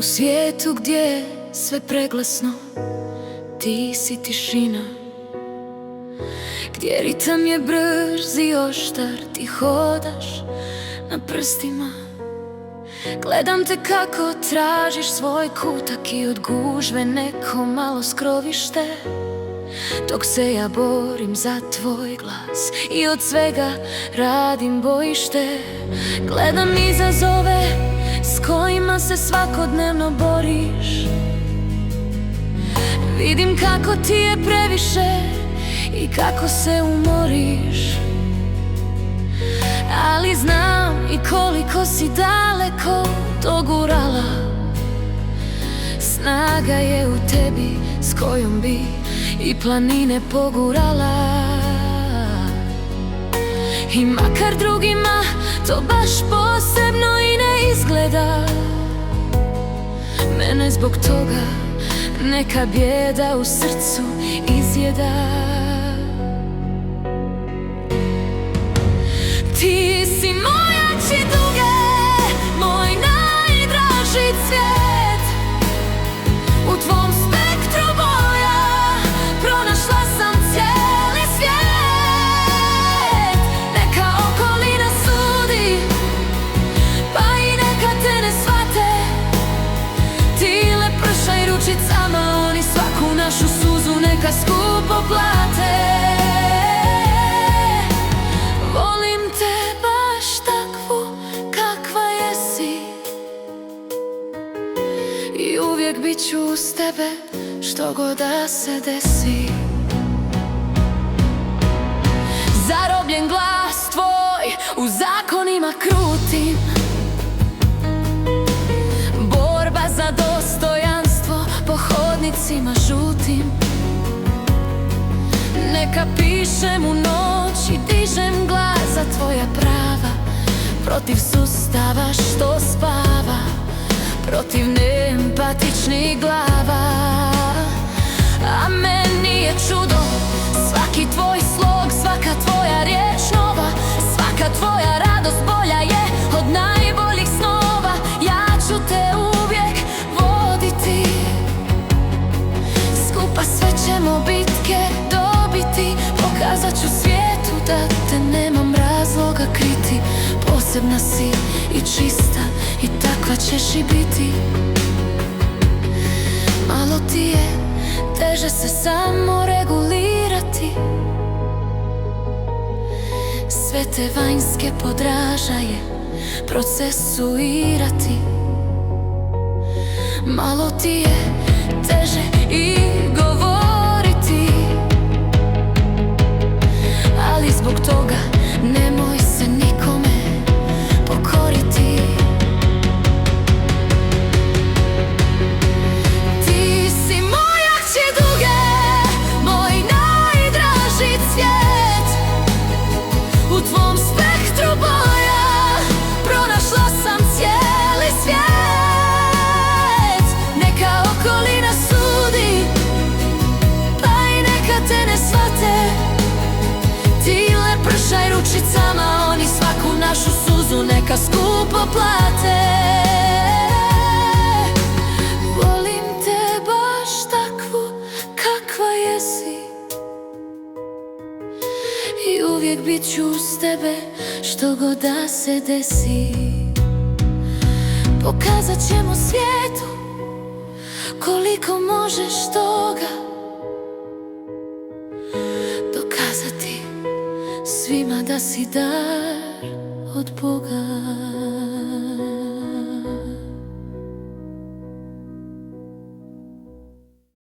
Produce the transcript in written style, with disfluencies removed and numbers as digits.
svijetu gdje je sve preglasno, ti si tišina. Gdje ritam je brz i oštar, ti hodaš na prstima. Gledam te kako tražiš svoj kutak i od gužve neko malo skrovište, dok se ja borim za tvoj glas i od svega radim bojište. Gledam izazove s kojima se svakodnevno boriš. Vidim kako ti je previše i kako se umoriš, ali znam i koliko si daleko dogurala. Snaga je u tebi s kojom bi i planine pogurala. I makar drugima to baš posebno i ne izgleda, mene zbog toga neka bijeda u srcu izjeda. Ti si moj oči duge, moj najdraži cvijet. U tvom spektru boja pronašla sam cijeli svijet. Neka okolina sudi, pa i neka te ne shvate. Ti lepršaj ručicama, oni svaku našu suzu neka skupo plate. I uvijek bit ću uz tebe, što god da se desi. Zarobljen glas tvoj u zakonima krutim, borba za dostojanstvo po hodnicima žutim. Neka pišem u noć i dižem glas za tvoja prava, protiv sustava što spava, protiv neempatičnih glava. A meni je čudo svaki tvoj slog, svaka tvoja riječ nova, svaka tvoja radost bolja je od najboljih snova. Ja ću te uvijek voditi, skupa sve ćemo bitke dobiti. Pokazat ću svijetu da te nemam razloga kriti. Posebna si i čista i takva ćeš i biti. Malo ti je teže se samo regulirati, sve te vanjske podražaje procesuirati. Malo ti je teže i govoriti, ali zbog toga nemoj se nikome pokoriti. Ti si moj oči duge, moj najdraži cvijet. U tvom spektru boja pronašla sam cijeli svijet. Neka okolina sudi, pa i neka te ne shvate. Ti lepršaj ručicama, oni svaku našu suzu neka skupo plate. Volim te baš takvu kakva jesi i uvijek bit ću uz tebe, što god da se desi. Pokazat ćemo svijetu koliko možeš toga, dokazati svima da si dar od Boga.